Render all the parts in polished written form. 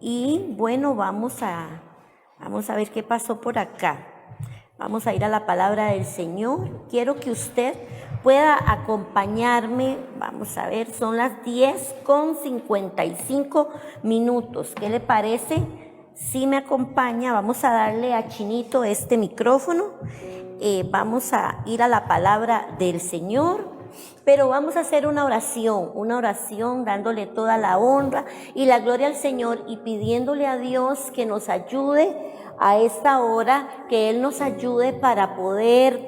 Y bueno, vamos a ver qué pasó por acá. Vamos a ir a la palabra del Señor. Quiero que usted pueda acompañarme. Vamos a ver, son las 10:55. ¿Qué le parece? Si me acompaña, vamos a darle a Chinito este micrófono. Vamos a ir a la palabra del Señor. Pero vamos a hacer una oración dándole toda la honra y la gloria al Señor y pidiéndole a Dios que nos ayude a esta hora, que Él nos ayude para poder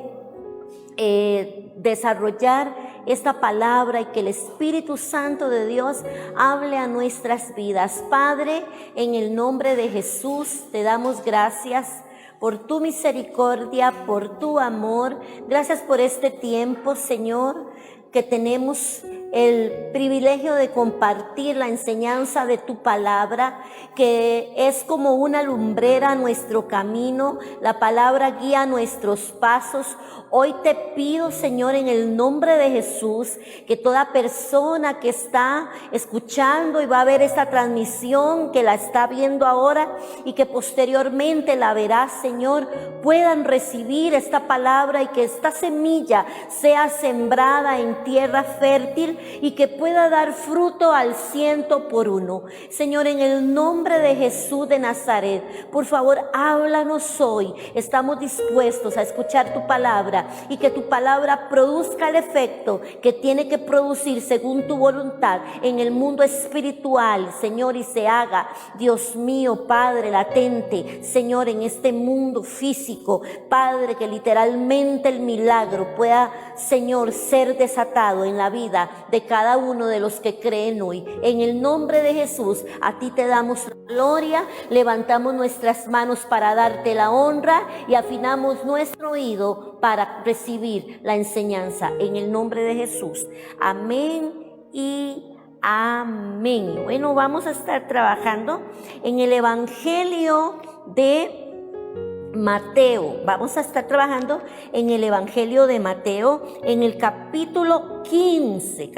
desarrollar esta palabra y que el Espíritu Santo de Dios hable a nuestras vidas. Padre, en el nombre de Jesús te damos gracias por tu misericordia, por tu amor. Gracias por este tiempo, Señor, que tenemos el privilegio de compartir la enseñanza de tu palabra, que es como una lumbrera a nuestro camino. La palabra guía nuestros pasos. Hoy te pido, Señor, en el nombre de Jesús, que toda persona que está escuchando y va a ver esta transmisión, que la está viendo ahora y que posteriormente la verá, Señor, puedan recibir esta palabra y que esta semilla sea sembrada en tierra fértil y que pueda dar fruto al 100%. Señor, en el nombre de Jesús de Nazaret, por favor, háblanos hoy. Estamos dispuestos a escuchar tu palabra y que tu palabra produzca el efecto que tiene que producir según tu voluntad en el mundo espiritual, Señor, y se haga, Dios mío, Padre, latente, Señor, en este mundo físico, Padre, que literalmente el milagro pueda, Señor, ser desatado en la vida de cada uno de los que creen hoy. En el nombre de Jesús, a ti te damos la gloria, levantamos nuestras manos para darte la honra y afinamos nuestro oído para recibir la enseñanza. En el nombre de Jesús. Amén y amén. Bueno, vamos a estar trabajando en el Evangelio de Mateo. Vamos a estar trabajando en el Evangelio de Mateo, en el capítulo 15,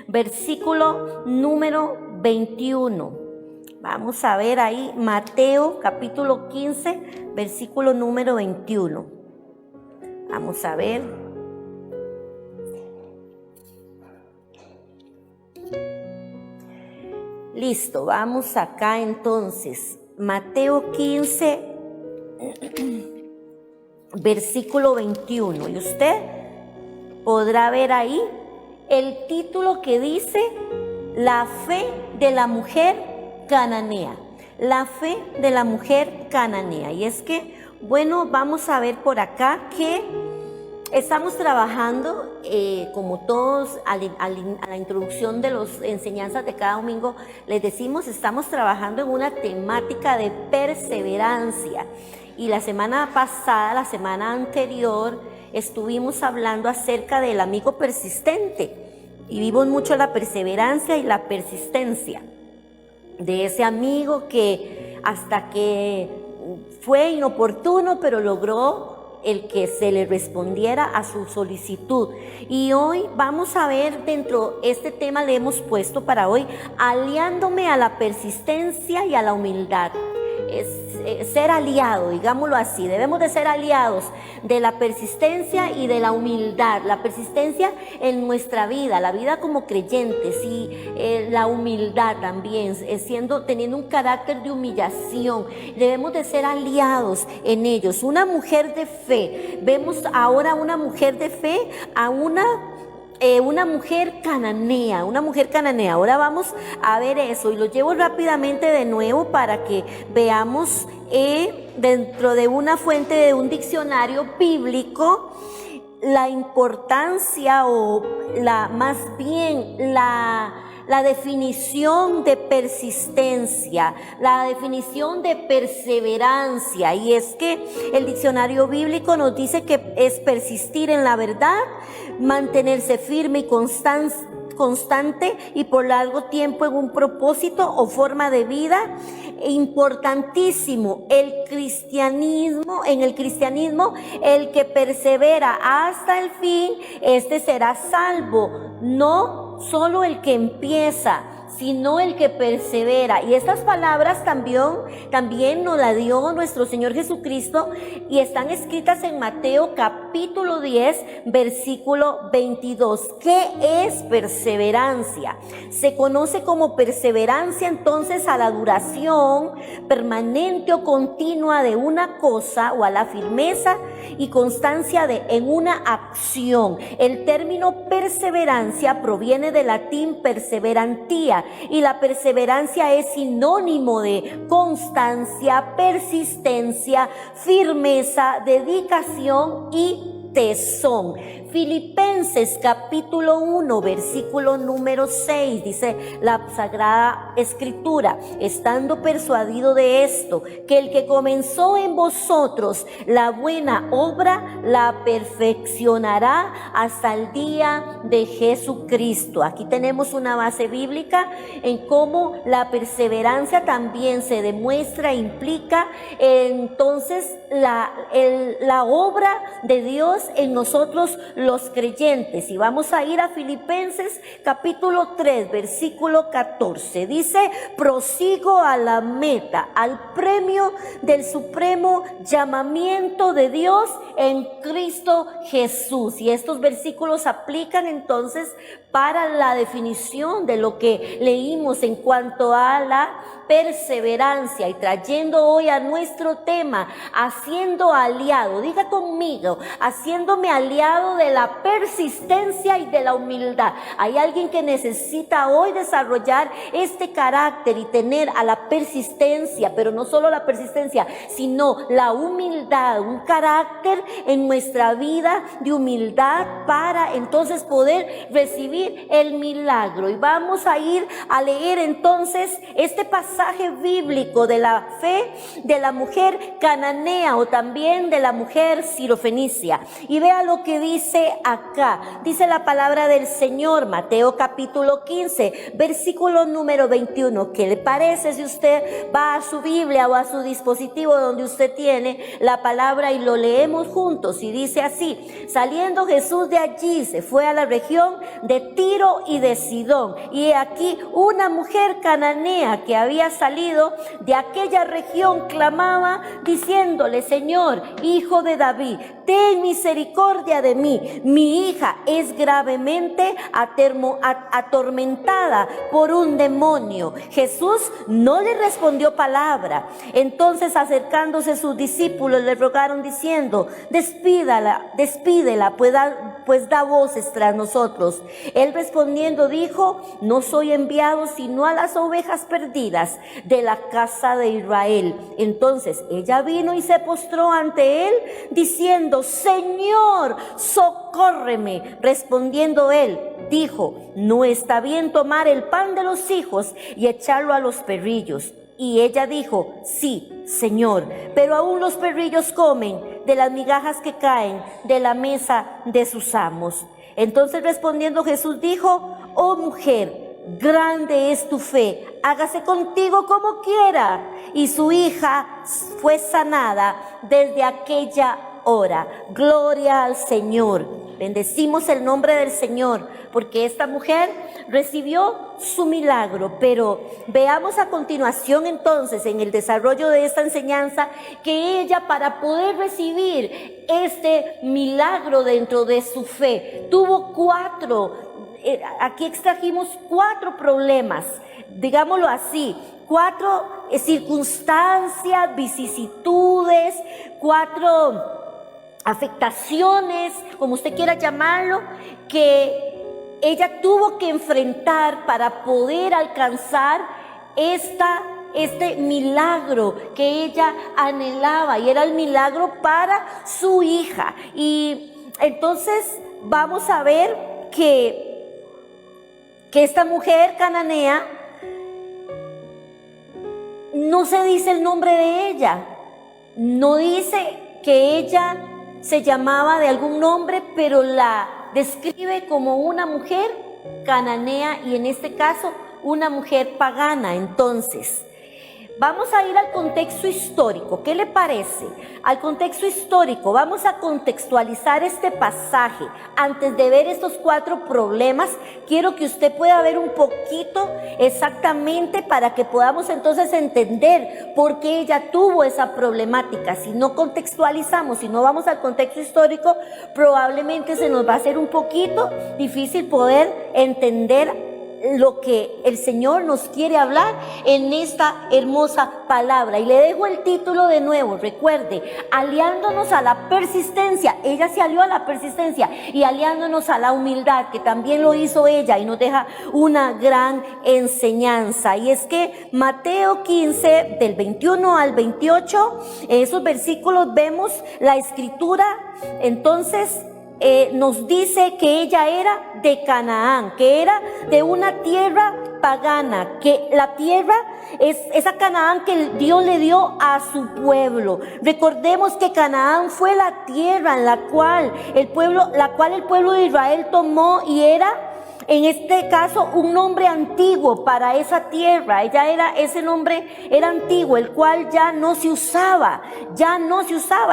versículo número 21. Vamos a ver ahí, Mateo capítulo 15, versículo número 21. Vamos a ver. Listo, vamos acá entonces. Mateo 15, versículo 21. Y usted podrá ver ahí el título que dice: la fe de la mujer cananea. La fe de la mujer cananea. Y es que, bueno, vamos a ver por acá que estamos trabajando, como todos, a la introducción de las enseñanzas de cada domingo, les decimos, estamos trabajando en una temática de perseverancia. Y la semana pasada, la semana anterior, estuvimos hablando acerca del amigo persistente. Y vimos mucho la perseverancia y la persistencia de ese amigo que hasta que fue inoportuno, pero logró el que se le respondiera a su solicitud. Y hoy vamos a ver, dentro de este tema le hemos puesto para hoy, aliándome a la persistencia y a la humildad. Ser aliado, digámoslo así, debemos de ser aliados de la persistencia y de la humildad. La persistencia en nuestra vida, la vida como creyentes, y la humildad también, teniendo un carácter de humillación. Debemos de ser aliados en ellos. Una mujer de fe, vemos ahora una mujer de fe a una mujer cananea, Ahora vamos a ver eso y lo llevo rápidamente de nuevo para que veamos dentro de una fuente de un diccionario bíblico la importancia o más bien la definición de persistencia, la definición de perseverancia. Y es que el diccionario bíblico nos dice que es persistir en la verdad, mantenerse firme y constante y por largo tiempo en un propósito o forma de vida. Importantísimo, en el cristianismo, el que persevera hasta el fin, este será salvo. No solo el que empieza, sino el que persevera. Y estas palabras también nos las dio nuestro Señor Jesucristo y están escritas en Mateo capítulo 10, versículo 22. ¿Qué es perseverancia? Se conoce como perseverancia entonces a la duración permanente o continua de una cosa, o a la firmeza y constancia en una acción. El término perseverancia proviene del latín perseverantía, y la perseverancia es sinónimo de constancia, persistencia, firmeza, dedicación y tesón. Filipenses capítulo 1, versículo número 6, dice la Sagrada Escritura: estando persuadido de esto, que el que comenzó en vosotros la buena obra, la perfeccionará hasta el día de Jesucristo. Aquí tenemos una base bíblica en cómo la perseverancia también se demuestra, implica entonces la obra de Dios en nosotros los creyentes. Y vamos a ir a Filipenses capítulo 3, versículo 14. Dice: prosigo a la meta, al premio del supremo llamamiento de Dios en Cristo Jesús. Y estos versículos aplican entonces para la definición de lo que leímos en cuanto a la perseverancia, y trayendo hoy a nuestro tema, haciendo aliado, diga conmigo, haciéndome aliado de la persistencia y de la humildad. Hay alguien que necesita hoy desarrollar este carácter y tener a la persistencia, pero no solo la persistencia, sino la humildad, un carácter en nuestra vida de humildad para entonces poder recibir el milagro. Y vamos a ir a leer entonces este pasaje bíblico de la fe de la mujer cananea, o también de la mujer sirofenicia. Y vea lo que dice acá. Dice la palabra del Señor, Mateo capítulo 15, versículo número 21. ¿Qué le parece si usted va a su Biblia o a su dispositivo donde usted tiene la palabra y lo leemos juntos? Y dice así: saliendo Jesús de allí, se fue a la región de Tiro y de Sidón. Y aquí una mujer cananea que había salido de aquella región clamaba diciéndole: Señor, hijo de David, ten misericordia de mí, mi hija es gravemente atormentada por un demonio. Jesús no le respondió palabra. Entonces, acercándose sus discípulos, le rogaron diciendo: despídela, pues da voces tras nosotros. Él respondiendo dijo: no soy enviado sino a las ovejas perdidas de la casa de Israel. Entonces ella vino y se postró ante él diciendo: Señor, socórreme. Respondiendo él, dijo: no está bien tomar el pan de los hijos y echarlo a los perrillos. Y ella dijo: sí, Señor, pero aún los perrillos comen de las migajas que caen de la mesa de sus amos. Entonces respondiendo Jesús dijo: oh mujer, grande es tu fe, hágase contigo como quiera. Y su hija fue sanada desde aquella hora. Gloria al Señor. Bendecimos el nombre del Señor, porque esta mujer recibió su milagro. Pero veamos a continuación entonces, en el desarrollo de esta enseñanza, que ella, para poder recibir este milagro dentro de su fe, tuvo aquí extrajimos 4 problemas, digámoslo así, 4 circunstancias, vicisitudes, 4 afectaciones, como usted quiera llamarlo, que ella tuvo que enfrentar para poder alcanzar este milagro que ella anhelaba, y era el milagro para su hija. Y entonces vamos a ver que esta mujer cananea, no se dice el nombre de ella, no dice que ella se llamaba de algún nombre, pero la describe como una mujer cananea, y en este caso una mujer pagana. Entonces Vamos a ir al contexto histórico. ¿Qué le parece? Al contexto histórico. Vamos a contextualizar este pasaje. Antes de ver estos 4 problemas, quiero que usted pueda ver un poquito exactamente para que podamos entonces entender por qué ella tuvo esa problemática. Si no contextualizamos, si no vamos al contexto histórico, probablemente se nos va a hacer un poquito difícil poder entender lo que el Señor nos quiere hablar en esta hermosa palabra. Y le dejo el título de nuevo. Recuerde, aliándonos a la persistencia. Ella se alió a la persistencia y aliándonos a la humildad, que también lo hizo ella, y nos deja una gran enseñanza. Y es que Mateo 15, del 21 al 28, en esos versículos vemos la escritura. Entonces nos dice que ella era de Canaán, que era de una tierra pagana, que la tierra es esa Canaán que Dios le dio a su pueblo. Recordemos que Canaán fue la tierra en la cual el pueblo de Israel tomó, y era en este caso un nombre antiguo para esa tierra. Ese nombre era antiguo, el cual ya no se usaba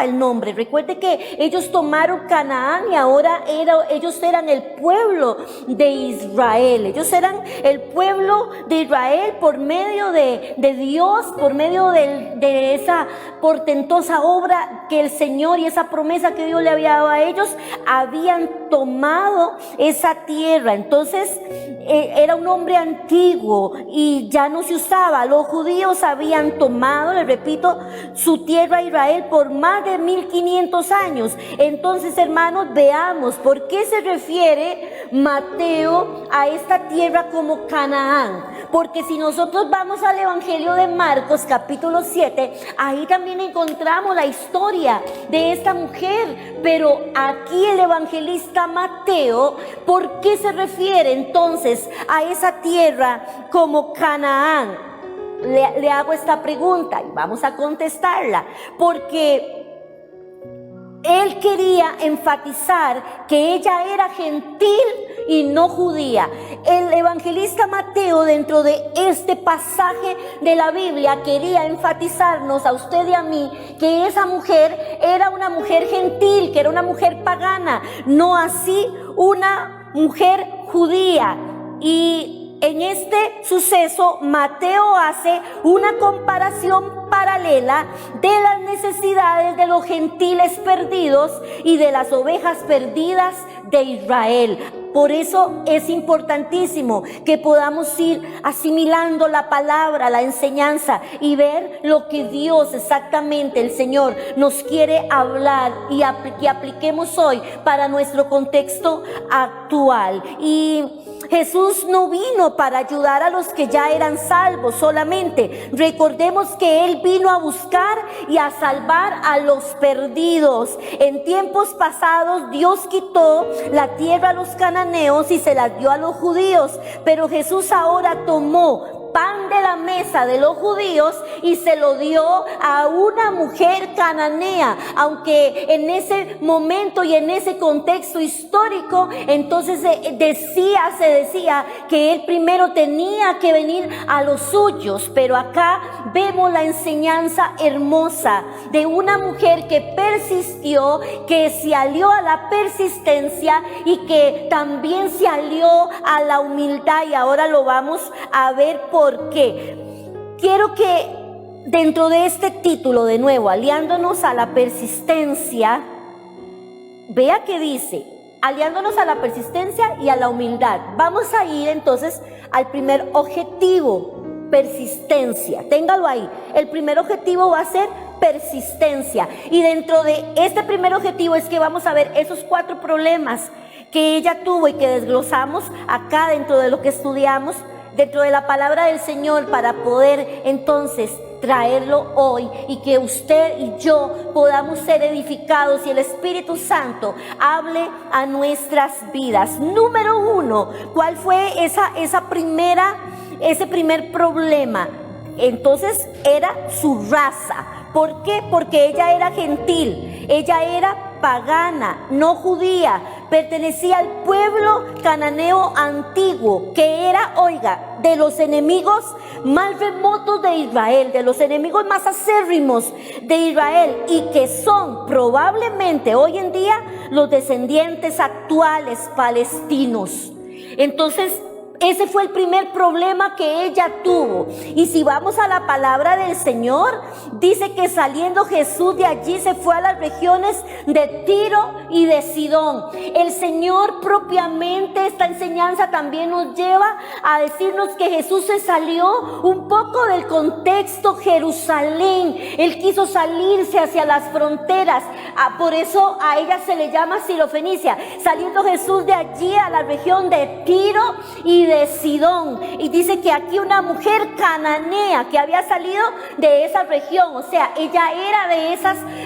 el nombre. Recuerde que ellos tomaron Canaán y ahora ellos eran el pueblo de Israel. Ellos eran el pueblo de Israel por medio de Dios, por medio de esa portentosa obra que el Señor y esa promesa que Dios le había dado a ellos. Habían tomado esa tierra. Entonces era un nombre antiguo y ya no se usaba. Los judíos habían tomado, les repito, su tierra Israel por más de 1500 años. Entonces, hermanos, veamos por qué se refiere Mateo a esta tierra como Canaán. Porque si nosotros vamos al Evangelio de Marcos capítulo 7, ahí también encontramos la historia de esta mujer. Pero aquí el evangelista Mateo, ¿por qué se refiere entonces a esa tierra como Canaán? Le hago esta pregunta y vamos a contestarla. Porque él quería enfatizar que ella era gentil y no judía. El evangelista Mateo, dentro de este pasaje de la Biblia, quería enfatizarnos a usted y a mí que esa mujer era una mujer gentil, que era una mujer pagana, no así una mujer judía. Y en este suceso, Mateo hace una comparación paralela de las necesidades de los gentiles perdidos y de las ovejas perdidas de Israel. Por eso es importantísimo que podamos ir asimilando la palabra, la enseñanza, y ver lo que Dios exactamente, el Señor, nos quiere hablar y que apliquemos hoy para nuestro contexto actual. Y Jesús no vino para ayudar a los que ya eran salvos solamente. Recordemos que Él vino a buscar y a salvar a los perdidos. En tiempos pasados Dios quitó la tierra a los cananeos y se la dio a los judíos. Pero Jesús ahora tomó pan de la mesa de los judíos y se lo dio a una mujer cananea, aunque en ese momento y en ese contexto histórico, entonces se decía que él primero tenía que venir a los suyos. Pero acá vemos la enseñanza hermosa de una mujer que persistió, que se alió a la persistencia y que también se alió a la humildad, y ahora lo vamos a ver por qué. Quiero que dentro de este título, de nuevo, aliándonos a la persistencia, vea que dice, aliándonos a la persistencia y a la humildad. Vamos a ir entonces al primer objetivo, persistencia. Téngalo ahí. El primer objetivo va a ser persistencia. Y dentro de este primer objetivo es que vamos a ver esos 4 problemas que ella tuvo y que desglosamos acá dentro de lo que estudiamos, dentro de la palabra del Señor, para poder entonces traerlo hoy y que usted y yo podamos ser edificados y el Espíritu Santo hable a nuestras vidas. Número 1, ¿cuál fue ese primer problema? Entonces era su raza. ¿Por qué? Porque ella era gentil, ella era pagana, no judía. pertenecía al pueblo cananeo antiguo, que era, oiga, de los enemigos más remotos de Israel, de los enemigos más acérrimos de Israel, y que son probablemente hoy en día los descendientes actuales palestinos. Entonces, ese fue el primer problema que ella tuvo. Y si vamos a la palabra del Señor, dice que saliendo Jesús de allí se fue a las regiones de Tiro y de Sidón. El Señor propiamente, esta enseñanza también nos lleva a decirnos que Jesús se salió un poco del contexto Jerusalén. Él quiso salirse hacia las fronteras. Por eso a ella se le llama Sirofenicia. Saliendo Jesús de allí a la región de Tiro y de Sidón, y dice que aquí una mujer cananea que había salido de esa región, o sea, ella era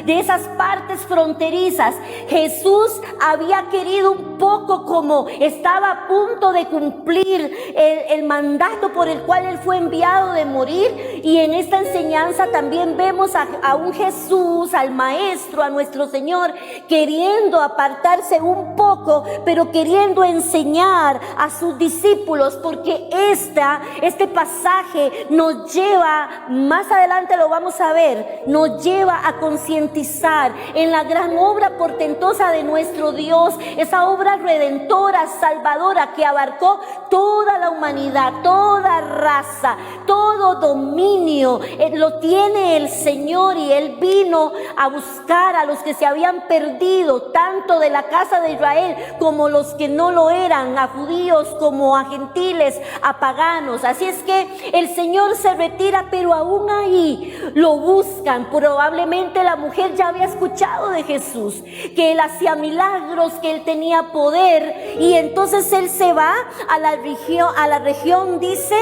de esas partes fronterizas. Jesús había querido un poco, como estaba a punto de cumplir el mandato por el cual él fue enviado de morir, y en esta enseñanza también vemos a un Jesús, al Maestro, a nuestro Señor, queriendo apartarse un poco, pero queriendo enseñar a sus discípulos, porque este pasaje nos lleva, más adelante lo vamos a ver, nos lleva a concientizar en la gran obra portentosa de nuestro Dios, esa obra redentora, salvadora, que abarcó toda la humanidad, toda raza, todo dominio, lo tiene el Señor, y Él vino a buscar a los que se habían perdido, tanto de la casa de Israel como los que no lo eran, a judíos como a gentiles, a paganos. Así es que el Señor se retira, pero aún ahí lo buscan. Probablemente la mujer ya había escuchado de Jesús, que Él hacía milagros, que Él tenía poder, y entonces Él se va a la región, dice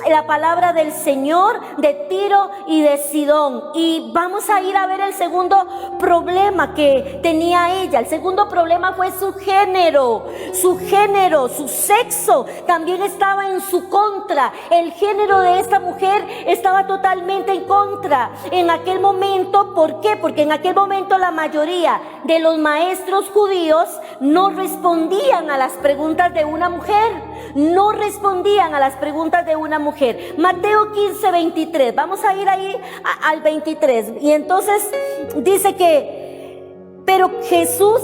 la palabra del Señor, de Tiro y de Sidón. Y vamos a ir a ver el segundo problema que tenía ella. El segundo problema fue su género, su sexo también estaba en su contra. El género de esta mujer estaba totalmente en contra en aquel momento. ¿Por qué? Porque en aquel momento la mayoría de los maestros judíos no respondían a las preguntas de una mujer. No respondían a las preguntas de una mujer. Mateo 15, 23. Vamos a ir ahí al 23. Y entonces dice que, pero Jesús,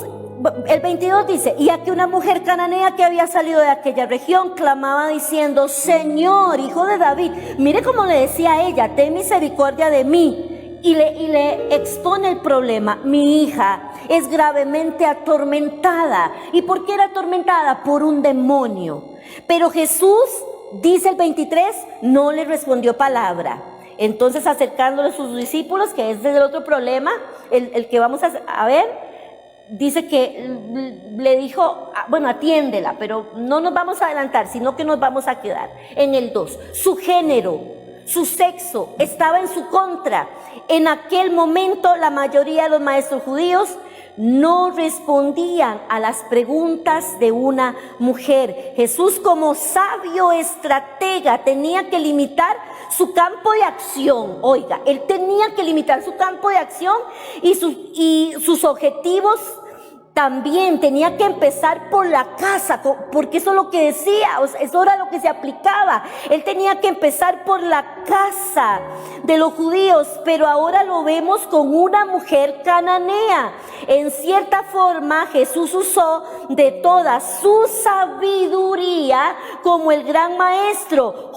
el 22 dice, y aquí una mujer cananea que había salido de aquella región clamaba diciendo: Señor, Hijo de David. Mire cómo le decía a ella: ten misericordia de mí. Y le expone el problema. Mi hija es gravemente atormentada. ¿Y por qué era atormentada? Por un demonio. Pero Jesús, dice el 23, no le respondió palabra. Entonces, acercándole a sus discípulos, que es el otro problema, el que vamos a ver, dice que le dijo, bueno, atiéndela, pero no nos vamos a adelantar, sino que nos vamos a quedar en el 2. Su género, su sexo estaba en su contra. En aquel momento la mayoría de los maestros judíos no respondían a las preguntas de una mujer. Jesús, como sabio estratega, tenía que limitar su campo de acción. Oiga, él tenía que limitar su campo de acción y sus objetivos. También tenía que empezar por la casa, porque eso es lo que decía, o sea, eso era lo que se aplicaba. Él tenía que empezar por la casa de los judíos, pero ahora lo vemos con una mujer cananea. En cierta forma, Jesús usó de toda su sabiduría como el gran maestro.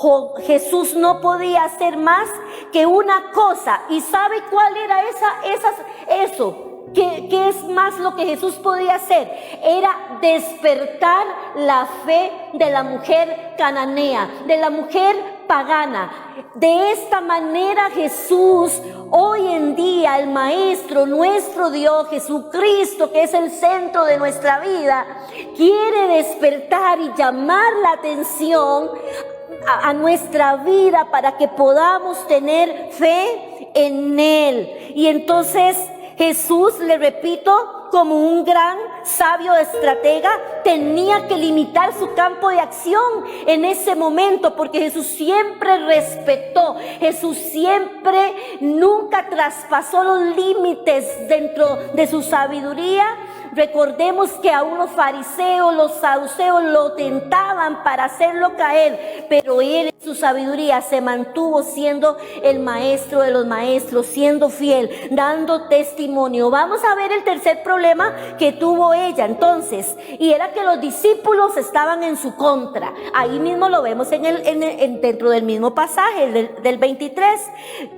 Jesús no podía hacer más que una cosa. ¿Y sabe cuál era eso? ¿Qué es más lo que Jesús podía hacer? Era despertar la fe de la mujer cananea, de la mujer pagana. De esta manera Jesús, hoy en día, el Maestro, nuestro Dios Jesucristo, que es el centro de nuestra vida, quiere despertar y llamar la atención a nuestra vida para que podamos tener fe en Él. Y entonces Jesús, le repito, como un gran sabio estratega, tenía que limitar su campo de acción en ese momento, porque Jesús siempre respetó, Jesús nunca traspasó los límites dentro de su sabiduría Recordemos que aún los fariseos, los saduceos lo tentaban para hacerlo caer, pero él en su sabiduría se mantuvo siendo el maestro de los maestros, siendo fiel, dando testimonio. Vamos a ver el tercer problema que tuvo ella entonces, y era que los discípulos estaban en su contra. Ahí mismo lo vemos dentro del mismo pasaje del 23.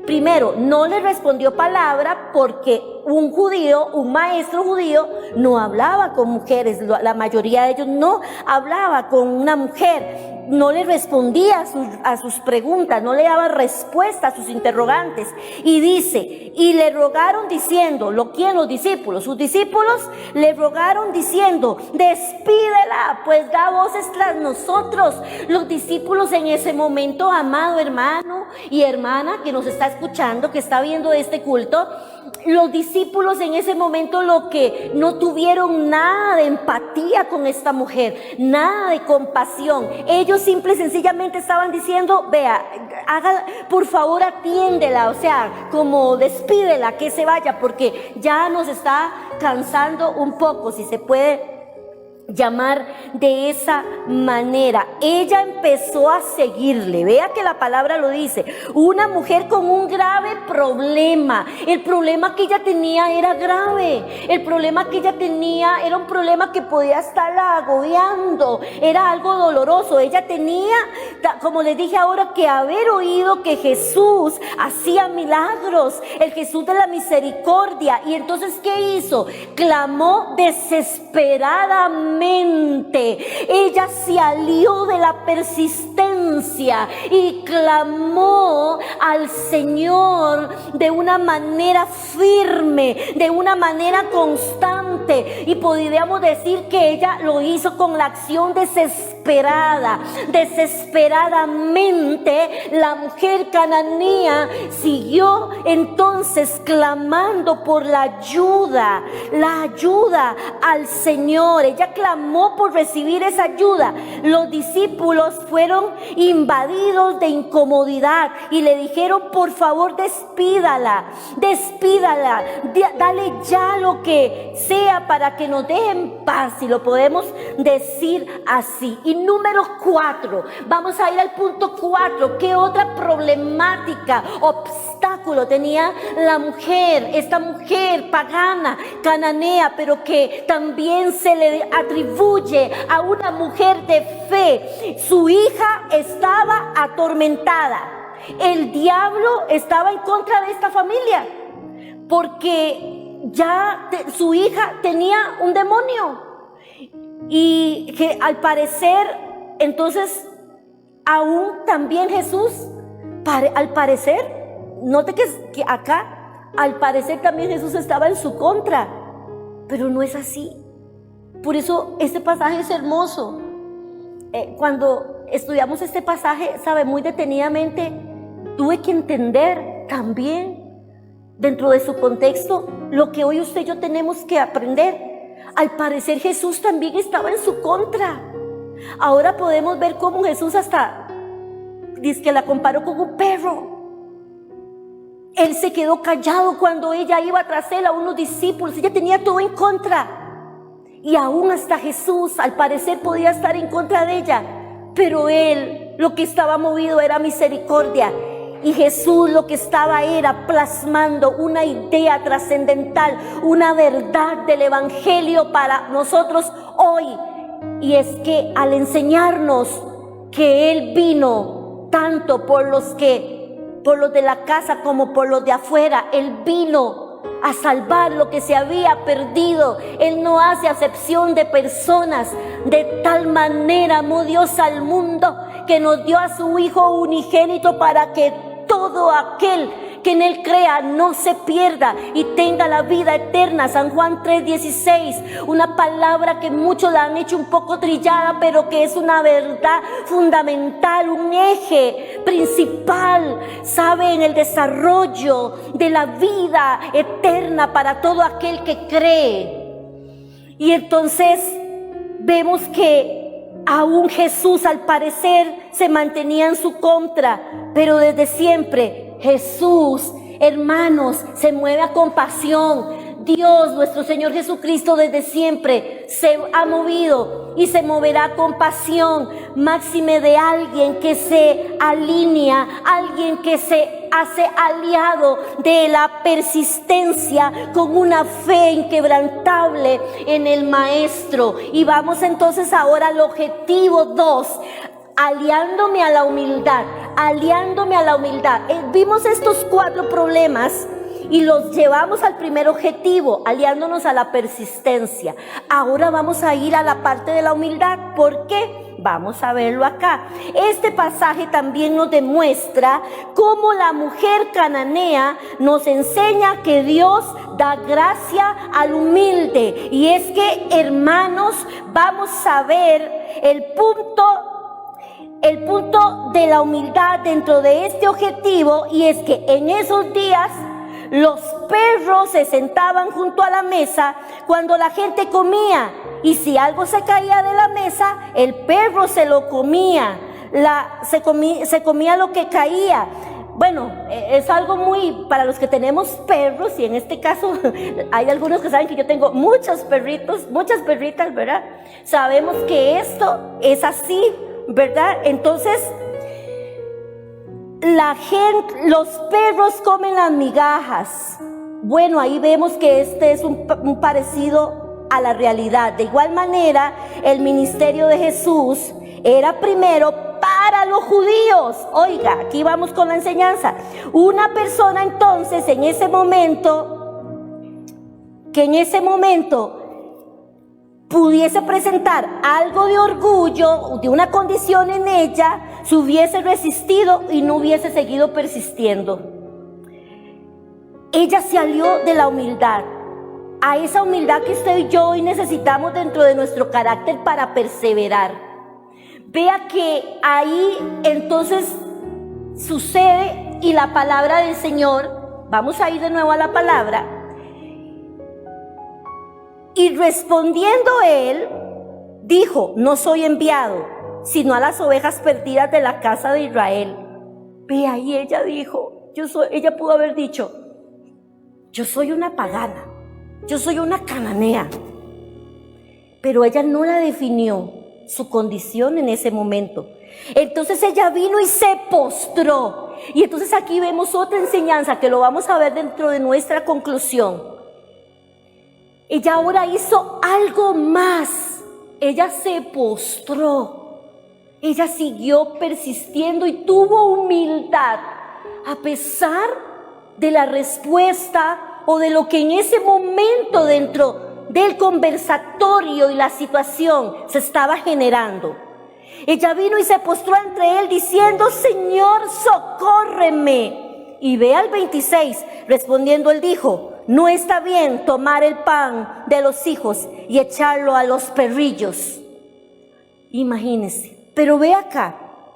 Primero, no le respondió palabra porque un judío, un maestro judío, no hablaba con mujeres. La mayoría de ellos no hablaba con una mujer. No le respondía a sus preguntas, no le daba respuesta a sus interrogantes. Y dice, y le rogaron diciendo, ¿quién? Los discípulos. Sus discípulos le rogaron diciendo, despídela, pues da voces tras nosotros. Los discípulos en ese momento, amado hermano y hermana que nos está escuchando, que está viendo este culto, los discípulos en ese momento lo que no tuvieron nada de empatía con esta mujer, nada de compasión. Ellos simple y sencillamente estaban diciendo, vea, por favor atiéndela, o sea, como despídela, que se vaya, porque ya nos está cansando un poco, si se puede llamar de esa manera. Ella empezó a seguirle. Vea que la palabra lo dice, una mujer con un grave problema. El problema que ella tenía era grave. El problema que ella tenía era un problema que podía estarla agobiando, era algo doloroso. Ella tenía, como les dije ahora, que haber oído que Jesús hacía milagros, el Jesús de la misericordia. Y entonces, ¿qué hizo? Clamó desesperadamente. Ella se alió de la persistencia y clamó al Señor de una manera firme, de una manera constante, y podríamos decir que ella lo hizo con la acción desesperadamente. La mujer cananea siguió entonces clamando por la ayuda al Señor. Ella clamó por recibir esa ayuda. Los discípulos fueron invadidos de incomodidad y le dijeron, por favor, despídala, dale ya lo que sea para que nos deje en paz, si lo podemos decir así. Y número 4, vamos a ir al punto 4. ¿Qué otra problemática, obstáculo tenía la mujer, esta mujer pagana, cananea, pero que también se le atribuye a una mujer de fe? Su hija estaba atormentada. El diablo estaba en contra de esta familia porque ya su hija tenía un demonio, y que al parecer entonces aún también Jesús, al parecer, note que acá al parecer también Jesús estaba en su contra, pero no es así. Por eso este pasaje es hermoso. Cuando estudiamos este pasaje, sabe, muy detenidamente, tuve que entender también dentro de su contexto lo que hoy usted y yo tenemos que aprender. Al parecer Jesús también estaba en su contra. Ahora podemos ver cómo Jesús hasta dice que la comparó con un perro. Él se quedó callado cuando ella iba tras él, a unos discípulos. Ella tenía todo en contra. Y aún hasta Jesús al parecer podía estar en contra de ella, pero él lo que estaba movido era misericordia. Y Jesús lo que estaba era plasmando una idea trascendental, una verdad del evangelio para nosotros hoy. Y es que al enseñarnos que Él vino tanto por los de la casa como por los de afuera, Él vino a salvar lo que se había perdido. Él no hace acepción de personas. De tal manera amó Dios al mundo que nos dio a su Hijo unigénito para que todo aquel que en Él crea no se pierda y tenga la vida eterna. San Juan 3:16, una palabra que muchos la han hecho un poco trillada, pero que es una verdad fundamental, un eje principal, sabe, en el desarrollo de la vida eterna para todo aquel que cree. Y entonces vemos que aún Jesús al parecer se mantenía en su contra, pero desde siempre Jesús, hermanos, se mueve a compasión. Dios, nuestro Señor Jesucristo, desde siempre se ha movido y se moverá con pasión, máxime de alguien que se alinea, alguien que se hace aliado de la persistencia con una fe inquebrantable en el Maestro. Y vamos entonces ahora al objetivo 2. Aliándome a la humildad, aliándome a la humildad. Vimos estos 4 problemas y los llevamos al primer objetivo, aliándonos a la persistencia. Ahora vamos a ir a la parte de la humildad. ¿Por qué? Vamos a verlo acá. Este pasaje también nos demuestra cómo la mujer cananea nos enseña que Dios da gracia al humilde. Y es que, hermanos, vamos a ver el punto de la humildad dentro de este objetivo, y es que en esos días los perros se sentaban junto a la mesa cuando la gente comía, y si algo se caía de la mesa, el perro se lo comía, se comía lo que caía. Bueno, es algo muy, para los que tenemos perros, y en este caso hay algunos que saben que yo tengo muchos perritos, muchas perritas, ¿verdad? Sabemos que esto es así, ¿verdad? Entonces, los perros comen las migajas. Bueno, ahí vemos que este es un parecido a la realidad. De igual manera, el ministerio de Jesús era primero para los judíos. Oiga, aquí vamos con la enseñanza. Una persona entonces que en ese momento pudiese presentar algo de orgullo, de una condición en ella, se hubiese resistido y no hubiese seguido persistiendo. Ella se alió de la humildad, a esa humildad que usted y yo hoy necesitamos dentro de nuestro carácter para perseverar. Vea que ahí entonces sucede, y la palabra del Señor, vamos a ir de nuevo a la palabra. Y respondiendo él, dijo: no soy enviado, sino a las ovejas perdidas de la casa de Israel. Ve ahí, ella dijo, ella pudo haber dicho: yo soy una pagana, yo soy una cananea. Pero ella no la definió su condición en ese momento. Entonces ella vino y se postró. Y entonces aquí vemos otra enseñanza que lo vamos a ver dentro de nuestra conclusión. Ella ahora hizo algo más. Ella se postró. Ella siguió persistiendo y tuvo humildad a pesar de la respuesta o de lo que en ese momento dentro del conversatorio y la situación se estaba generando. Ella vino y se postró entre él diciendo: Señor, socórreme. Y ve al 26, respondiendo él dijo: no está bien tomar el pan de los hijos y echarlo a los perrillos. Imagínense, pero ve acá,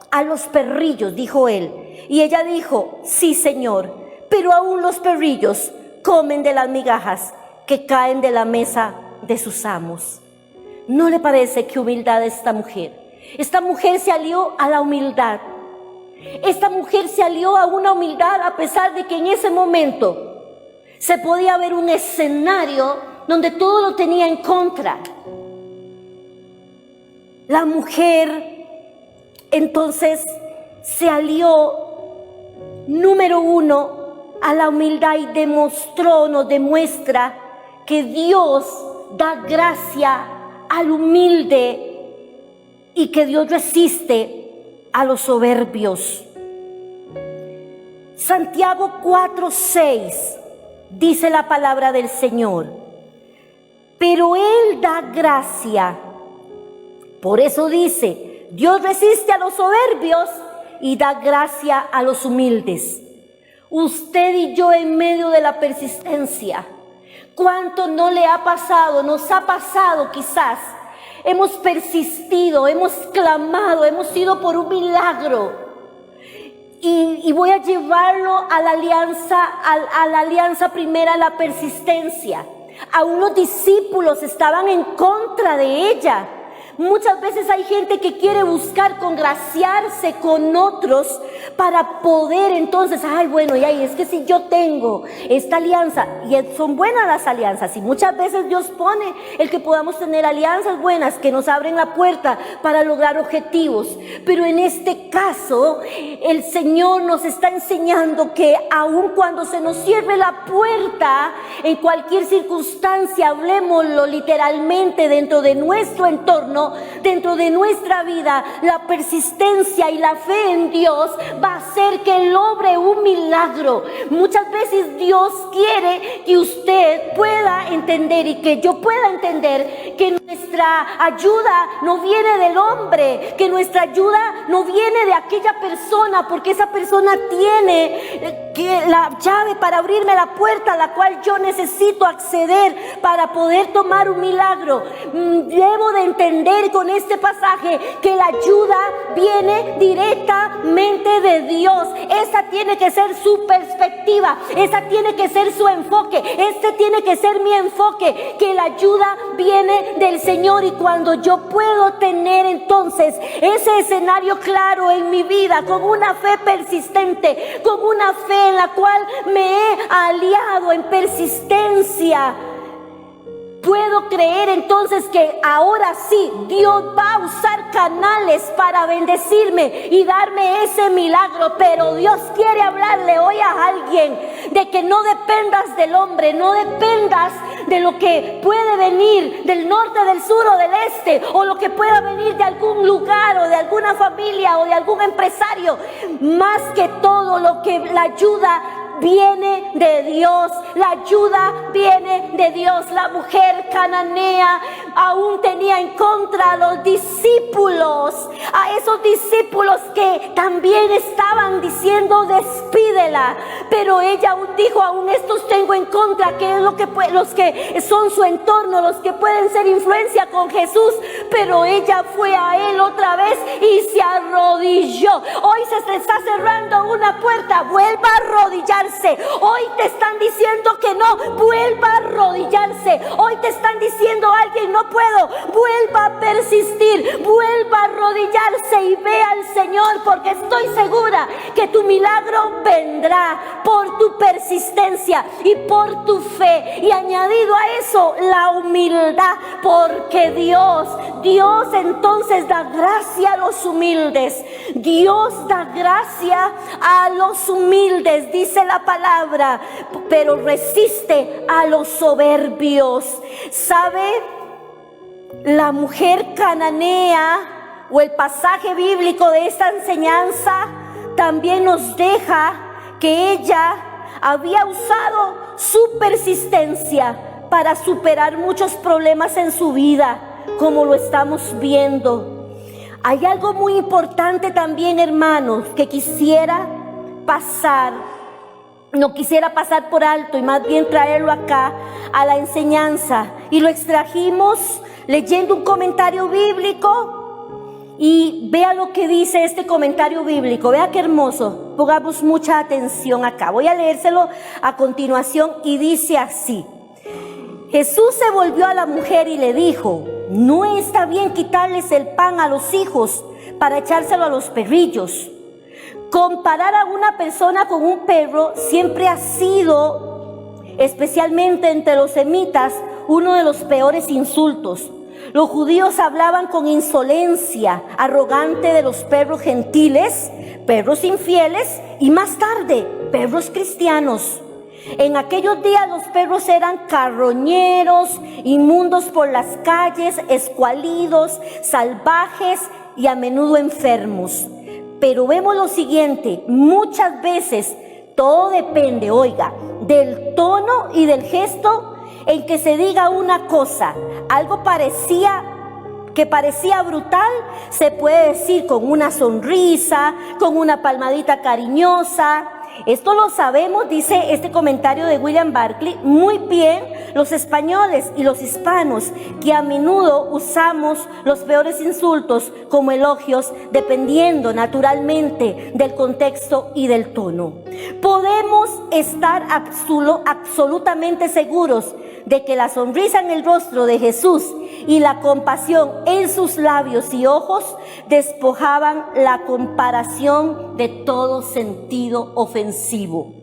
a los perrillos, dijo él. Y ella dijo: sí, Señor, pero aún los perrillos comen de las migajas que caen de la mesa de sus amos. ¿No le parece qué humildad esta mujer? Esta mujer se alió a la humildad. Esta mujer se alió a una humildad a pesar de que en ese momento se podía ver un escenario donde todo lo tenía en contra. La mujer entonces se alió, número 1, a la humildad y nos demuestra que Dios da gracia al humilde y que Dios resiste a los soberbios. Santiago 4:6 dice la palabra del Señor: pero Él da gracia. Por eso dice: Dios resiste a los soberbios y da gracia a los humildes. Usted y yo, en medio de la persistencia, ¿cuánto no le ha pasado? Nos ha pasado quizás. Hemos persistido, hemos clamado, hemos ido por un milagro. Y voy a llevarlo a la alianza primera, la persistencia. Aún los discípulos estaban en contra de ella. Muchas veces hay gente que quiere buscar congraciarse con otros para poder entonces, ay bueno, y es que si yo tengo esta alianza, y son buenas las alianzas, y muchas veces Dios pone el que podamos tener alianzas buenas que nos abren la puerta para lograr objetivos, pero en este caso el Señor nos está enseñando que aun cuando se nos cierre la puerta, en cualquier circunstancia, hablemoslo literalmente, dentro de nuestro entorno, dentro de nuestra vida, la persistencia y la fe en Dios va a hacer que logre un milagro. Muchas veces Dios quiere que usted pueda entender y que yo pueda entender que nuestra ayuda no viene del hombre, que nuestra ayuda no viene de aquella persona, porque esa persona tiene la llave para abrirme la puerta a la cual yo necesito acceder para poder tomar un milagro. Debo de entender con este pasaje que la ayuda viene directamente de Dios. Esa tiene que ser su perspectiva, esa tiene que ser su enfoque, este tiene que ser mi enfoque, que la ayuda viene del Señor. Y cuando yo puedo tener entonces ese escenario claro en mi vida, con una fe persistente, con una fe en la cual me he aliado en persistencia, puedo creer entonces que ahora sí Dios va a usar canales para bendecirme y darme ese milagro. Pero Dios quiere hablarle hoy a alguien de que no dependas del hombre, no dependas de lo que puede venir del norte, del sur o del este, o lo que pueda venir de algún lugar o de alguna familia o de algún empresario. Más que todo, lo que la ayuda viene de Dios, la ayuda viene de Dios. La mujer cananea aún tenía en contra a los discípulos, a esos discípulos que también estaban diciendo despídela, pero ella aún dijo, aún estos tengo en contra, que es lo que los que son su entorno, los que pueden ser influencia con Jesús. Pero ella fue a él otra vez y se arrodilló. Hoy se te está cerrando una puerta, vuelva a arrodillarse. Hoy te están diciendo que no, vuelva a arrodillarse. Hoy te están diciendo alguien, no puedo, vuelva a persistir, vuelva a arrodillarse y ve al Señor, porque estoy segura que tu milagro vendrá por tu persistencia y por tu fe. Y añadido a eso, la humildad, porque Dios entonces da gracia a los humildes. Dios da gracia a los humildes, dice la palabra, pero resiste a los soberbios. ¿Sabe? La mujer cananea, o el pasaje bíblico de esta enseñanza, también nos deja que ella había usado su persistencia para superar muchos problemas en su vida, como lo estamos viendo. Hay algo muy importante también, hermanos, que no quisiera pasar por alto, y más bien traerlo acá a la enseñanza. Y lo extrajimos leyendo un comentario bíblico. Y vea lo que dice este comentario bíblico. Vea qué hermoso. Pongamos mucha atención acá. Voy a leérselo a continuación y dice así: Jesús se volvió a la mujer y le dijo: no está bien quitarles el pan a los hijos para echárselo a los perrillos. Comparar a una persona con un perro siempre ha sido, especialmente entre los semitas, uno de los peores insultos. Los judíos hablaban con insolencia arrogante de los perros gentiles, perros infieles y más tarde, perros cristianos. En aquellos días los perros eran carroñeros, inmundos por las calles, escuálidos, salvajes y a menudo enfermos. Pero vemos lo siguiente: muchas veces todo depende, del tono y del gesto en que se diga una cosa. Algo que parecía brutal, se puede decir con una sonrisa, con una palmadita cariñosa. Esto lo sabemos, dice este comentario de William Barclay, muy bien los españoles y los hispanos, que a menudo usamos los peores insultos como elogios, dependiendo naturalmente del contexto y del tono. Podemos estar absolutamente seguros de que la sonrisa en el rostro de Jesús y la compasión en sus labios y ojos despojaban la comparación de todo sentido ofensivo.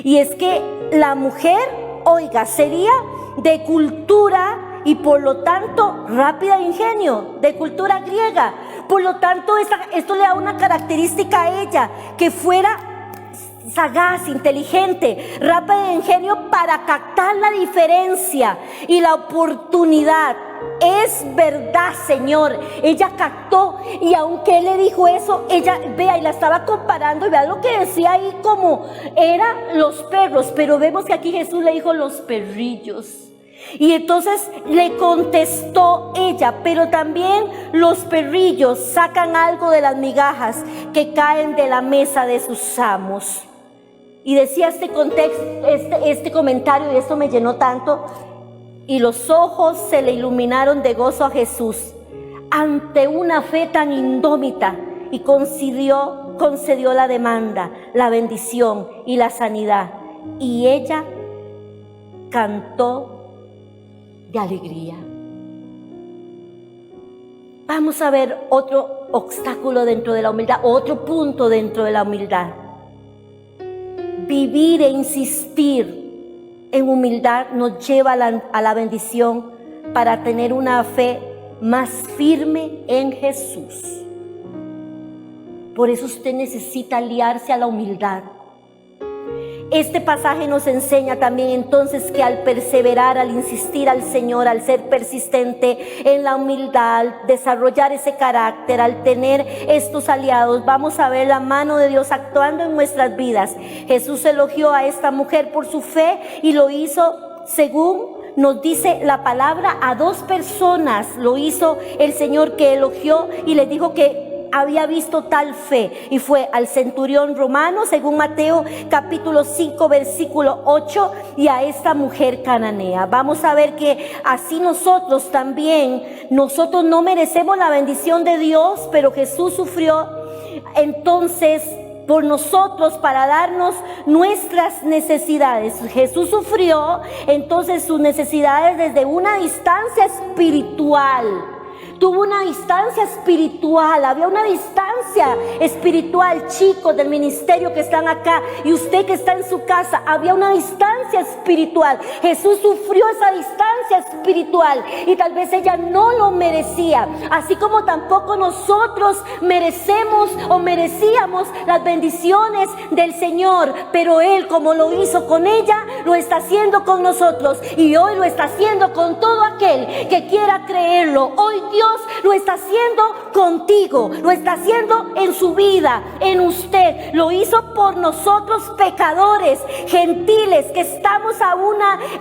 Y es que la mujer, oiga, sería de cultura y por lo tanto rápida de ingenio, de cultura griega. Por lo tanto, esto le da una característica a ella, que fuera sagaz, inteligente, rápida de ingenio para captar la diferencia y la oportunidad. Es verdad, Señor, ella captó, y aunque Él le dijo eso, ella, vea, y la estaba comparando, y vea lo que decía ahí como eran los perros, pero vemos que aquí Jesús le dijo los perrillos. Y entonces le contestó ella, pero también los perrillos sacan algo de las migajas que caen de la mesa de sus amos. Y decía este contexto, este comentario, y esto me llenó tanto. Y los ojos se le iluminaron de gozo a Jesús ante una fe tan indómita, y concedió la demanda, la bendición y la sanidad. Y ella cantó de alegría. Vamos a ver otro obstáculo dentro de la humildad, otro punto dentro de la humildad. Vivir e insistir en humildad nos lleva a la bendición para tener una fe más firme en Jesús. Por eso usted necesita aliarse a la humildad. Este pasaje nos enseña también entonces que al perseverar, al insistir al Señor, al ser persistente en la humildad, al desarrollar ese carácter, al tener estos aliados, vamos a ver la mano de Dios actuando en nuestras vidas. Jesús elogió a esta mujer por su fe y lo hizo según nos dice la palabra a dos personas. Lo hizo el Señor, que elogió y le dijo que había visto tal fe, y fue al centurión romano, según Mateo capítulo 5 versículo 8, y a esta mujer cananea. Vamos a ver que así nosotros también, nosotros no merecemos la bendición de Dios, pero Jesús sufrió entonces por nosotros para darnos nuestras necesidades. Jesús sufrió entonces sus necesidades desde una distancia espiritual. Tuvo una distancia espiritual, había una distancia espiritual, chicos del ministerio que están acá y usted que está en su casa, había una distancia espiritual. Jesús sufrió esa distancia espiritual y tal vez ella no lo merecía, así como tampoco nosotros merecemos o merecíamos las bendiciones del Señor, pero Él, como lo hizo con ella, lo está haciendo con nosotros, y hoy lo está haciendo con todo aquel que quiera creerlo. Hoy Dios lo está haciendo contigo, lo está haciendo en su vida, en usted. Lo hizo por nosotros pecadores, gentiles, que estamos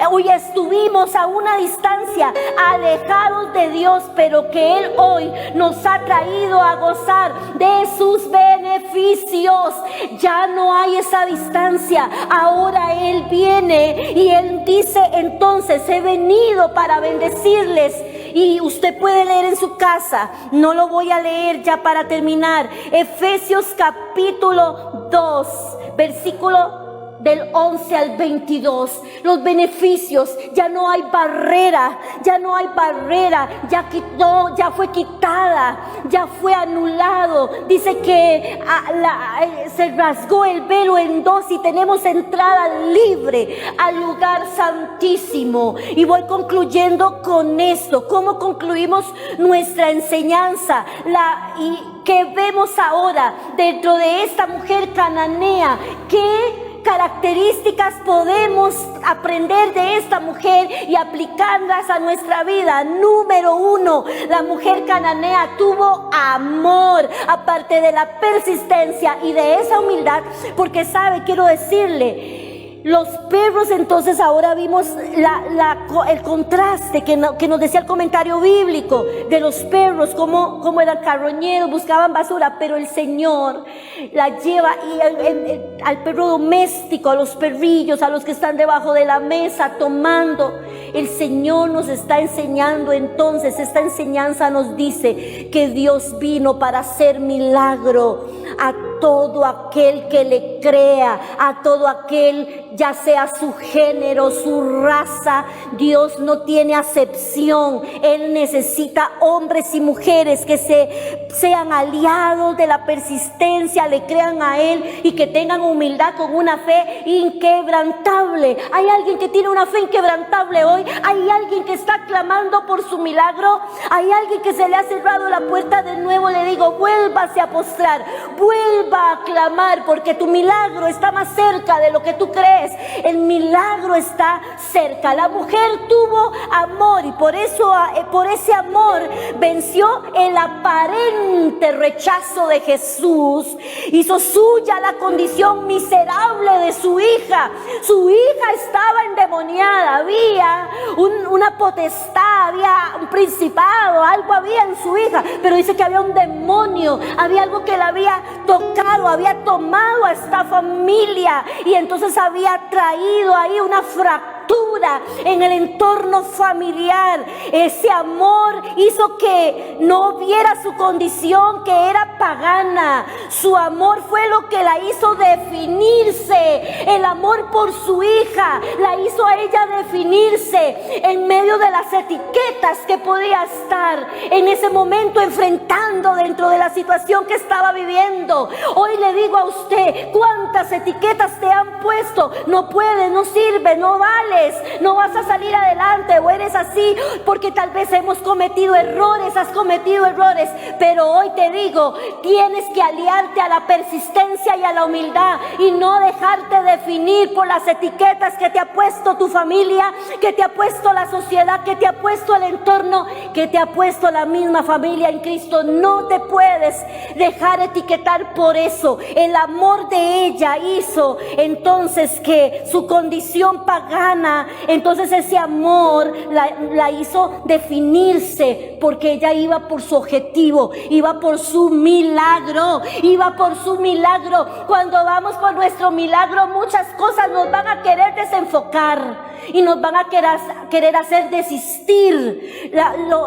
hoy estuvimos a una distancia, alejados de Dios, pero que Él hoy nos ha traído a gozar de sus beneficios. Ya no hay esa distancia, ahora Él viene y Él dice entonces: he venido para bendecirles. Y usted puede leer en su casa, no lo voy a leer ya para terminar, Efesios capítulo 2, versículo del 11 al 22, los beneficios. Ya no hay barrera, ya no hay barrera, ya fue quitada, ya fue anulado. Dice que se rasgó el velo en dos y tenemos entrada libre al lugar santísimo. Y voy concluyendo con esto. ¿Cómo concluimos nuestra enseñanza? Y que vemos ahora dentro de esta mujer cananea, ¿qué características podemos aprender de esta mujer y aplicarlas a nuestra vida? Número 1, la mujer cananea tuvo amor, aparte de la persistencia y de esa humildad, porque sabe, quiero decirle, los perros, entonces ahora vimos el contraste que nos decía el comentario bíblico de los perros, como eran carroñeros, buscaban basura, pero el Señor la lleva al perro doméstico, a los perrillos, a los que están debajo de la mesa tomando. El Señor nos está enseñando entonces, esta enseñanza nos dice que Dios vino para hacer milagro a todo aquel que le crea, a todo aquel, ya sea su género, su raza. Dios no tiene acepción. Él necesita hombres y mujeres que sean aliados de la persistencia, le crean a Él y que tengan humildad con una fe inquebrantable. Hay alguien que tiene una fe inquebrantable hoy. Hay alguien que está clamando por su milagro. Hay alguien que se le ha cerrado la puerta de nuevo. Le digo, vuélvase a postrar, vuelva a clamar, porque tu milagro está más cerca de lo que tú crees. El milagro está cerca. La mujer tuvo amor y por eso, por ese amor venció el aparente rechazo de Jesús. Hizo suya la condición miserable de su hija. Su hija estaba endemoniada. Había una potestad, había un principado, algo había en su hija, pero dice que había un demonio, había algo que la había tocado, había tomado a esta familia y entonces había traído ahí una fractura en el entorno familiar. Ese amor hizo que no viera su condición, que era pagana. Su amor fue lo que la hizo definirse. El amor por su hija la hizo a ella definirse en medio de las etiquetas que podía estar en ese momento enfrentando dentro de la situación que estaba viviendo. Hoy le digo a usted, ¿cuántas etiquetas te han puesto? No puedes, no sirves, no vales, no vas a salir adelante, o eres así, porque tal vez hemos cometido errores, has cometido errores, pero hoy te digo, tienes que aliarte a la persistencia y a la humildad y no dejarte definir por las etiquetas que te ha puesto tu familia, que te ha puesto la sociedad, que te ha puesto el entorno, que te ha puesto la misma familia en Cristo. No te puedes dejar etiquetar por eso. El amor de ella hizo entonces que su condición pagana, entonces ese amor la hizo definirse, porque ella iba por su objetivo, iba por su milagro, iba por su milagro. Cuando vamos por nuestro milagro, muchas cosas nos van a querer desenfocar y nos van a querer hacer desistir.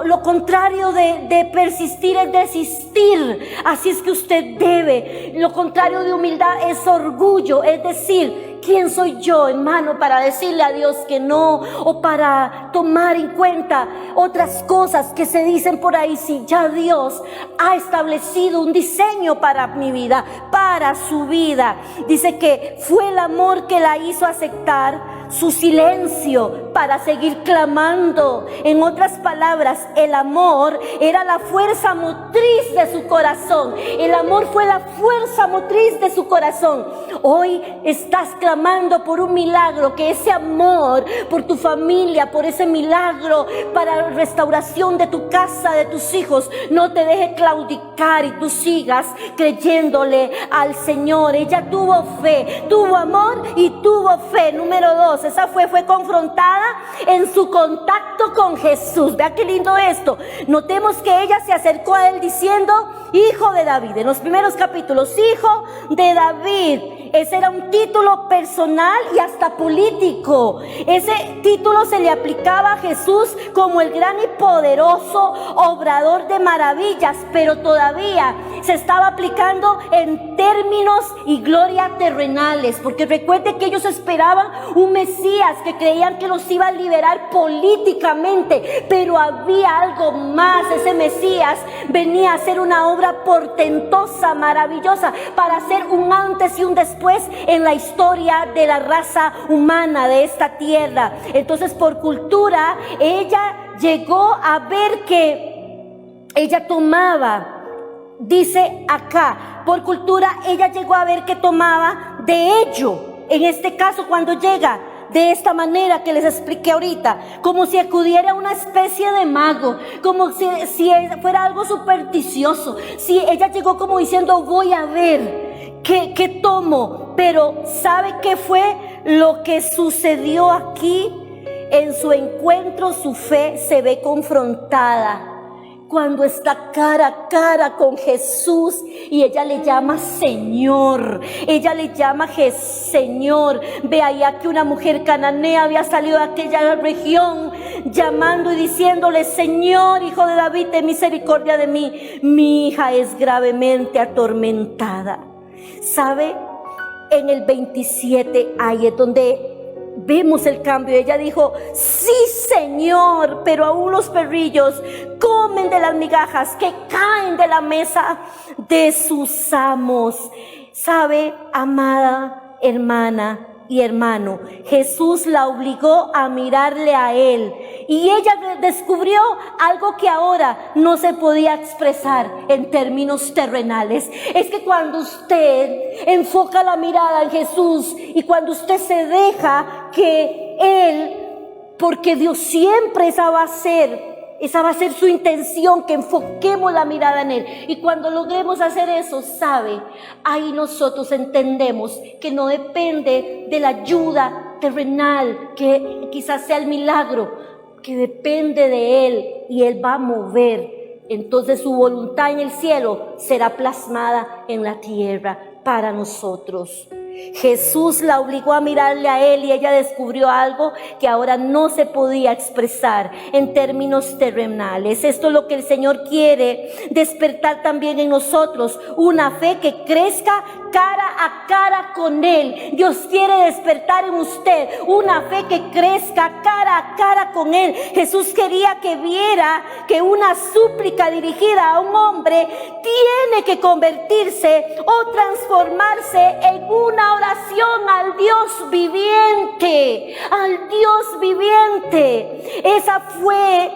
Lo contrario de persistir es desistir. Así es que usted debe. Lo contrario de humildad es orgullo, es decir, ¿quién soy yo, hermano, para decirle a Dios que no, o para tomar en cuenta otras cosas que se dicen por ahí? Si ya Dios ha establecido un diseño para mi vida, para su vida. Dice que fue el amor que la hizo aceptar su silencio para seguir clamando. En otras palabras, el amor era la fuerza motriz de su corazón. El amor fue la fuerza motriz de su corazón. Hoy estás clamando por un milagro, que ese amor por tu familia, por ese milagro para la restauración de tu casa, de tus hijos, no te deje claudicar y tú sigas creyéndole al Señor. Ella tuvo fe, tuvo amor y tuvo fe. Número 2, esa fue confrontada en su contacto con Jesús. Vea qué lindo esto. Notemos que ella se acercó a él diciendo, hijo de David. En los primeros capítulos, hijo de David. Ese era un título personal y hasta político. Ese título se le aplicaba a Jesús como el gran y poderoso obrador de maravillas, pero todavía se estaba aplicando en términos y gloria terrenales, porque recuerde que ellos esperaban un Mesías que creían que los iba a liberar políticamente, pero había algo más. Ese Mesías venía a hacer una obra portentosa, maravillosa, para hacer un antes y un después en la historia de la raza humana de esta tierra. Entonces, por cultura, ella llegó a ver que ella tomaba, dice acá, por cultura, ella llegó a ver que tomaba de ello. En este caso, cuando llega de esta manera que les expliqué ahorita, como si acudiera a una especie de mago, como si fuera algo supersticioso. Si ella llegó como diciendo, voy a ver ¿qué tomo? Pero ¿sabe qué fue lo que sucedió aquí? En su encuentro su fe se ve confrontada cuando está cara a cara con Jesús y ella le llama Señor. Ella le llama Señor. Ve allá que una mujer cananea había salido de aquella región llamando y diciéndole, Señor, hijo de David, ten misericordia de mí. Mi hija es gravemente atormentada. ¿Sabe? En el 27, ahí es donde vemos el cambio. Ella dijo: sí, Señor, pero aún los perrillos comen de las migajas que caen de la mesa de sus amos. ¿Sabe, amada hermana y hermano? Jesús la obligó a mirarle a Él, y ella descubrió algo que ahora no se podía expresar en términos terrenales. Es que cuando usted enfoca la mirada en Jesús y cuando usted se deja que Él, porque Dios siempre esa va a ser su intención, que enfoquemos la mirada en Él. Y cuando logremos hacer eso, ¿sabe? Ahí nosotros entendemos que no depende de la ayuda terrenal, que quizás sea el milagro, que depende de Él, y Él va a mover. Entonces su voluntad en el cielo será plasmada en la tierra para nosotros. Jesús la obligó a mirarle a Él, y ella descubrió algo que ahora no se podía expresar en términos terrenales. Esto es lo que el Señor quiere despertar también en nosotros, una fe que crezca cara a cara con Él. Dios quiere despertar en usted una fe que crezca cara a cara con Él. Jesús quería que viera que una súplica dirigida a un hombre tiene que convertirse o transformarse en una oración al Dios viviente, al Dios viviente. Esa fue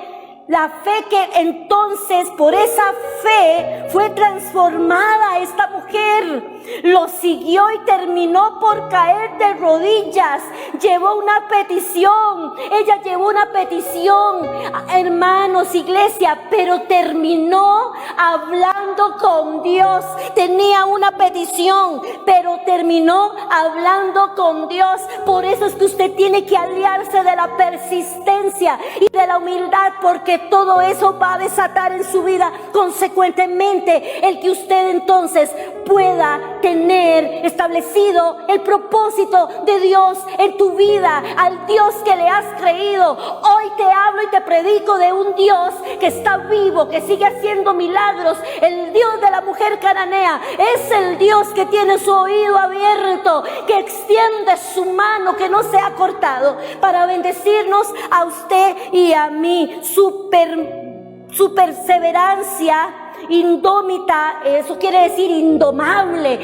la fe que entonces, por esa fe, fue transformada esta mujer. Lo siguió y terminó por caer de rodillas. Llevó una petición. Ella llevó una petición, hermanos, iglesia, pero terminó hablando con Dios. Tenía una petición, pero terminó hablando con Dios. Por eso es que usted tiene que aliarse de la persistencia y de la humildad, porque todo eso va a desatar en su vida consecuentemente el que usted entonces pueda tener establecido el propósito de Dios en tu vida, al Dios que le has creído. Hoy te hablo y te predico de un Dios que está vivo, que sigue haciendo milagros. El Dios de la mujer cananea es el Dios que tiene su oído abierto, que extiende su mano que no se ha cortado para bendecirnos a usted y a mí. Su perseverancia indómita, eso quiere decir indomable.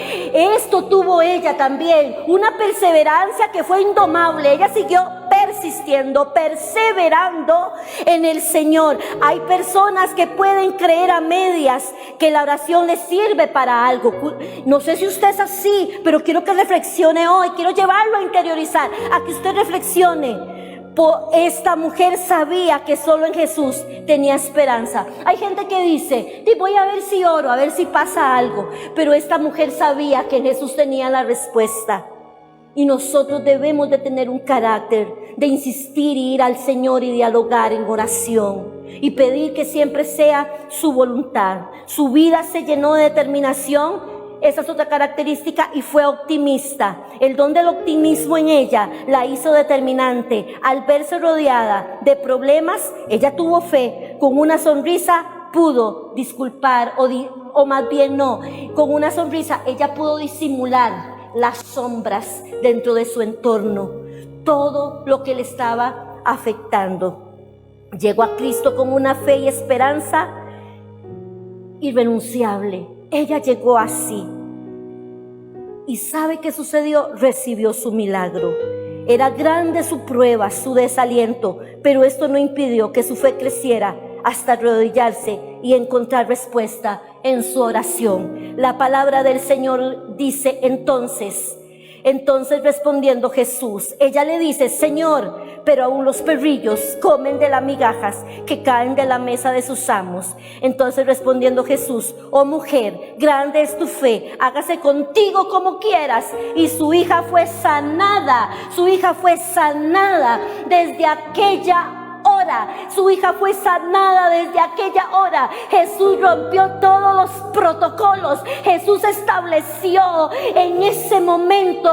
Esto tuvo ella también, una perseverancia que fue indomable. Ella siguió persistiendo, perseverando en el Señor. Hay personas que pueden creer a medias que la oración les sirve para algo. No sé si usted es así, pero quiero que reflexione hoy. Quiero llevarlo a interiorizar, a que usted reflexione. Esta mujer sabía que solo en Jesús tenía esperanza. Hay gente que dice: voy a ver si oro, a ver si pasa algo. Pero esta mujer sabía que en Jesús tenía la respuesta. Y nosotros debemos de tener un carácter de insistir y ir al Señor y dialogar en oración y pedir que siempre sea su voluntad. Su vida se llenó de determinación. Esa es otra característica, y fue optimista. El don del optimismo en ella la hizo determinante. Al verse rodeada de problemas, ella tuvo fe. Con una sonrisa pudo disculpar, o más bien no, con una sonrisa ella pudo disimular las sombras dentro de su entorno, todo lo que le estaba afectando. Llegó a Cristo con una fe y esperanza irrenunciable. Ella llegó así. ¿Y sabe qué sucedió? Recibió su milagro. Era grande su prueba, su desaliento, pero esto no impidió que su fe creciera hasta arrodillarse y encontrar respuesta en su oración. La palabra del Señor dice entonces respondiendo Jesús, ella le dice: Señor, pero aún los perrillos comen de las migajas que caen de la mesa de sus amos. Entonces respondiendo Jesús: oh mujer, grande es tu fe, hágase contigo como quieras. Y su hija fue sanada. Desde aquella hora su hija fue sanada. Desde aquella hora Jesús rompió todos los protocolos. Jesús estableció en ese momento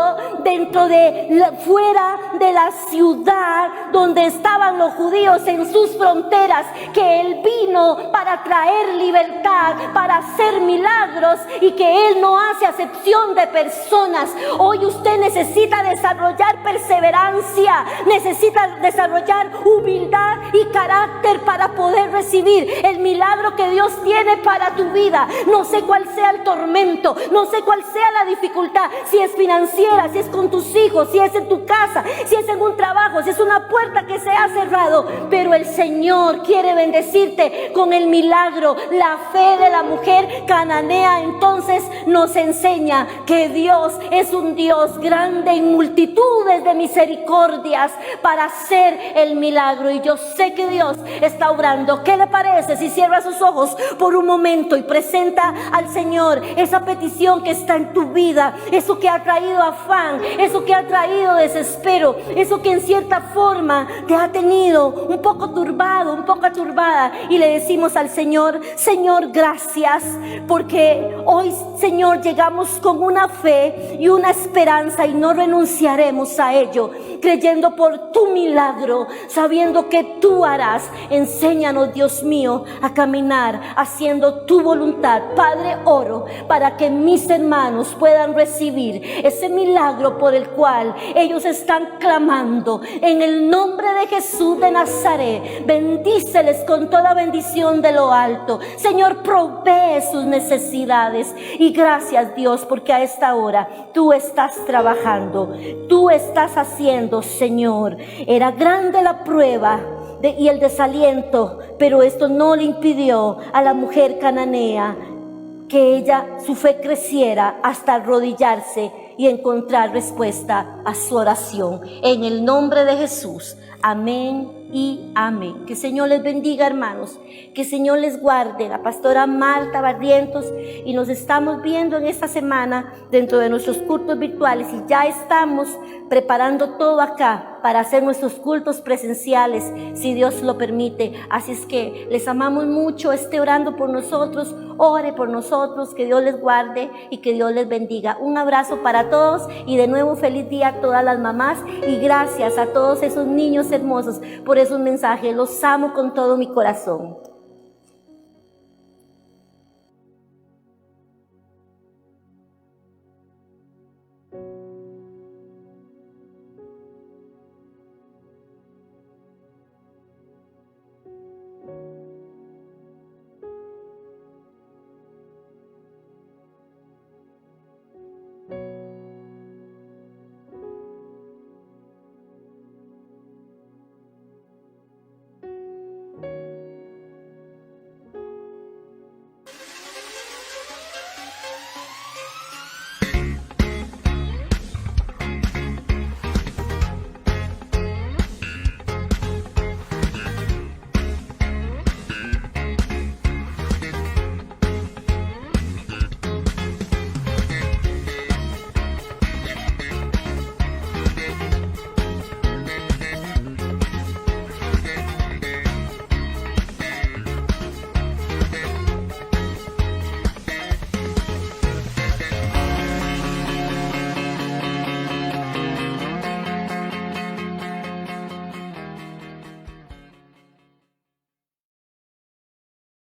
fuera de la ciudad donde estaban los judíos, en sus fronteras, que Él vino para traer libertad, para hacer milagros, y que Él no hace acepción de personas. Hoy usted necesita desarrollar perseverancia, necesita desarrollar humildad y carácter para poder recibir el milagro que Dios tiene para tu vida. No sé cuál sea el tormento, no sé cuál sea la dificultad, si es financiera, si es con tus hijos, si es en tu casa, si es en un trabajo, si es una puerta que se ha cerrado, pero el Señor quiere bendecirte con el milagro. La fe de la mujer cananea entonces nos enseña que Dios es un Dios grande en multitudes de misericordias para hacer el milagro, y yo sé que Dios está obrando. ¿Qué le parece si cierra sus ojos por un momento y presenta al Señor esa petición que está en tu vida, eso que ha traído afán, eso que ha traído desespero, eso que en cierta forma te ha tenido un poco turbado, un poco turbada? Y le decimos al Señor: Señor, gracias, porque hoy, Señor, llegamos con una fe y una esperanza, y no renunciaremos a ello, creyendo por tu milagro, sabiendo que tú harás. Enséñanos, Dios mío, a caminar haciendo tu voluntad. Padre, oro para que mis hermanos puedan recibir ese milagro por el cual ellos están clamando. En el nombre de Jesús de Nazaret, bendíceles con toda bendición de lo alto. Señor, provee sus necesidades. Y gracias, Dios, porque a esta hora tú estás trabajando, tú estás haciendo, Señor. Era grande la prueba y el desaliento, pero esto no le impidió a la mujer cananea que su fe creciera hasta arrodillarse y encontrar respuesta a su oración. En el nombre de Jesús, amén y amén. Que el Señor les bendiga, hermanos, que el Señor les guarde. La pastora Marta Barrientos, y nos estamos viendo en esta semana dentro de nuestros cultos virtuales, y ya estamos preparando todo acá para hacer nuestros cultos presenciales, si Dios lo permite. Así es que les amamos mucho. Esté orando por nosotros, ore por nosotros. Que Dios les guarde y que Dios les bendiga. Un abrazo para todos, y de nuevo feliz día a todas las mamás, y gracias a todos esos niños hermosos por esos mensajes. Los amo con todo mi corazón.